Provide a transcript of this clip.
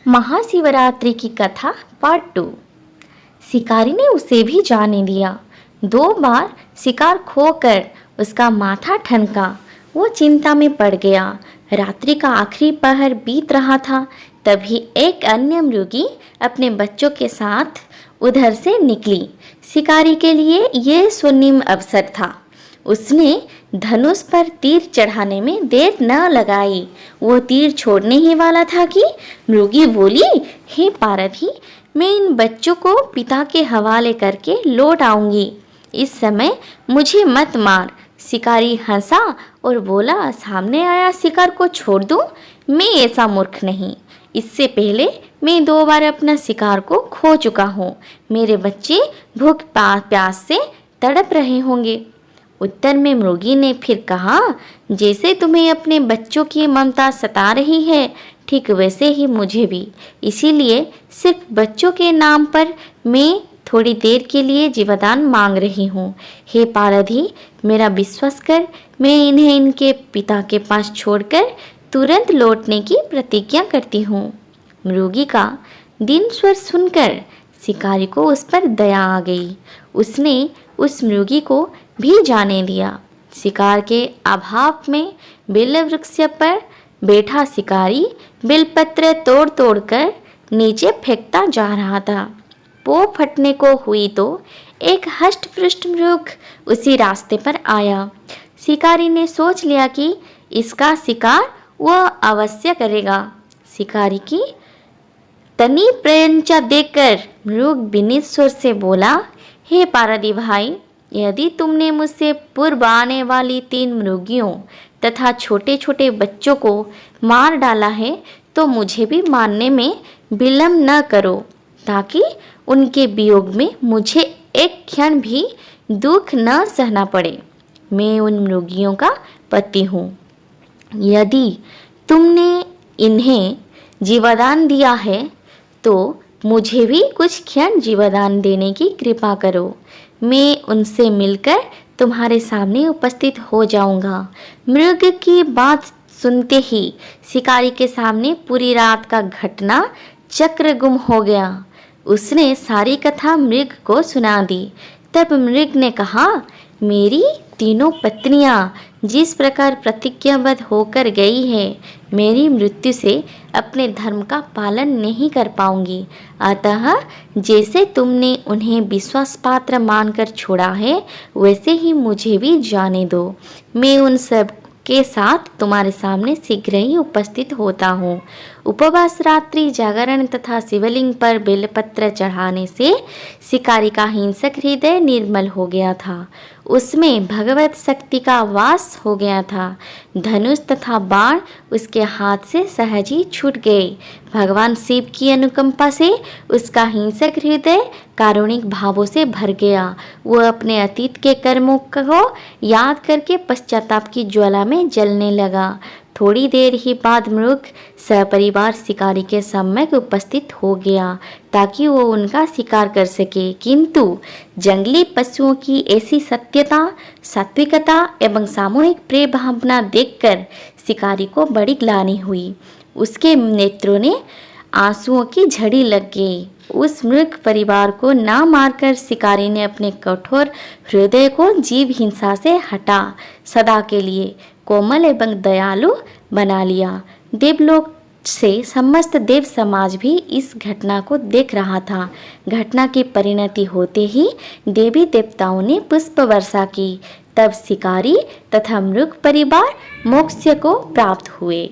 महाशिवरात्रि की कथा पार्ट 2। शिकारी ने उसे भी जाने दिया। 2 बार शिकार खोकर उसका माथा ठनका। वो चिंता में पड़ गया। रात्रि का आखिरी पहर बीत रहा था। तभी एक अन्य मृगी अपने बच्चों के साथ उधर से निकली। शिकारी के लिए यह स्वर्णिम अवसर था। उसने धनुष पर तीर चढ़ाने में देर न लगाई। वो तीर छोड़ने ही वाला था कि मृगी बोली, हे पारधी, मैं इन बच्चों को पिता के हवाले करके लौट आऊंगी। इस समय मुझे मत मार। शिकारी हंसा और बोला, सामने आया शिकार को छोड़ दूं? मैं ऐसा मूर्ख नहीं। इससे पहले मैं 2 बार अपना शिकार को खो चुका हूँ। मेरे बच्चे भूख प्यास से तड़प रहे होंगे। उत्तर में मृगी ने फिर कहा, जैसे तुम्हें अपने बच्चों की ममता सता रही है, ठीक वैसे ही मुझे भी। इसीलिए सिर्फ बच्चों के नाम पर मैं थोड़ी देर के लिए जीवदान मांग रही हूँ। हे पारधी, मेरा विश्वास कर। मैं इन्हें इनके पिता के पास छोड़कर तुरंत लौटने की प्रतिज्ञा करती हूँ। मृगी का दीन स्वर सुनकर शिकारी को उस पर दया आ गई। उसने उस मृगी को भी जाने दिया। शिकार के अभाव में बेल वृक्ष पर बैठा शिकारी बेलपत्र तोड़ तोड़ कर नीचे फेंकता जा रहा था। पो फटने को हुई तो एक हष्ट पृष्ठ मृग उसी रास्ते पर आया। शिकारी ने सोच लिया कि इसका शिकार वह अवश्य करेगा। शिकारी की तनी प्रयंचा देखकर मृग विनीत स्वर से बोला, हे पारदी भाई, यदि तुमने मुझसे पूर्व आने वाली 3 मृगियों तथा छोटे छोटे बच्चों को मार डाला है तो मुझे भी मारने में विलंब न करो, ताकि उनके वियोग में मुझे एक क्षण भी दुख न सहना पड़े। मैं उन मृगियों का पति हूँ। यदि तुमने इन्हें जीवदान दिया है तो मुझे भी कुछ क्षण जीवदान देने की कृपा करो। मैं उनसे मिलकर तुम्हारे सामने उपस्थित हो जाऊंगा। मृग की बात सुनते ही शिकारी के सामने पूरी रात का घटना चक्र गुम हो गया। उसने सारी कथा मृग को सुना दी। तब मृग ने कहा, मेरी 3 पत्नियां जिस प्रकार प्रतिज्ञाबद्ध होकर गई है, मेरी मृत्यु से अपने धर्म का पालन नहीं कर पाऊंगी। अतः जैसे तुमने उन्हें विश्वास पात्र मानकर छोड़ा है, वैसे ही मुझे भी जाने दो। मैं उन सब के साथ तुम्हारे सामने शीघ्र ही उपस्थित होता हूँ। उपवास रात्रि जागरण तथा शिवलिंग पर बेलपत्र चढ़ाने से शिकारी का हिंसक हृदय निर्मल हो गया था। उसमें भगवत शक्ति का वास हो गया था। धनुष तथा बाण उसके हाथ से सहज ही छूट गए। भगवान शिव की अनुकंपा से उसका हिंसक हृदय कारुणिक भावों से भर गया। वह अपने अतीत के कर्मों को याद करके पश्चाताप की ज्वाला में जलने लगा। थोड़ी देर ही बाद मृग सपरिवार शिकारी के सम्मुख उपस्थित हो गया ताकि वो उनका शिकार कर सके, किंतु जंगली पशुओं की ऐसी सत्यता, सात्विकता एवं सामूहिक प्रेम भावना देखकर शिकारी को बड़ी ग्लानि हुई। उसके नेत्रों ने आंसुओं की झड़ी लग गई। उस मृग परिवार को ना मारकर शिकारी ने अपने कठोर हृदय को जीव हिंसा से हटा सदा के लिए कोमल एवं दयालु बना लिया। देवलोक से समस्त देव समाज भी इस घटना को देख रहा था। घटना की परिणति होते ही देवी देवताओं ने पुष्प वर्षा की। तब शिकारी तथा मृग परिवार मोक्ष को प्राप्त हुए।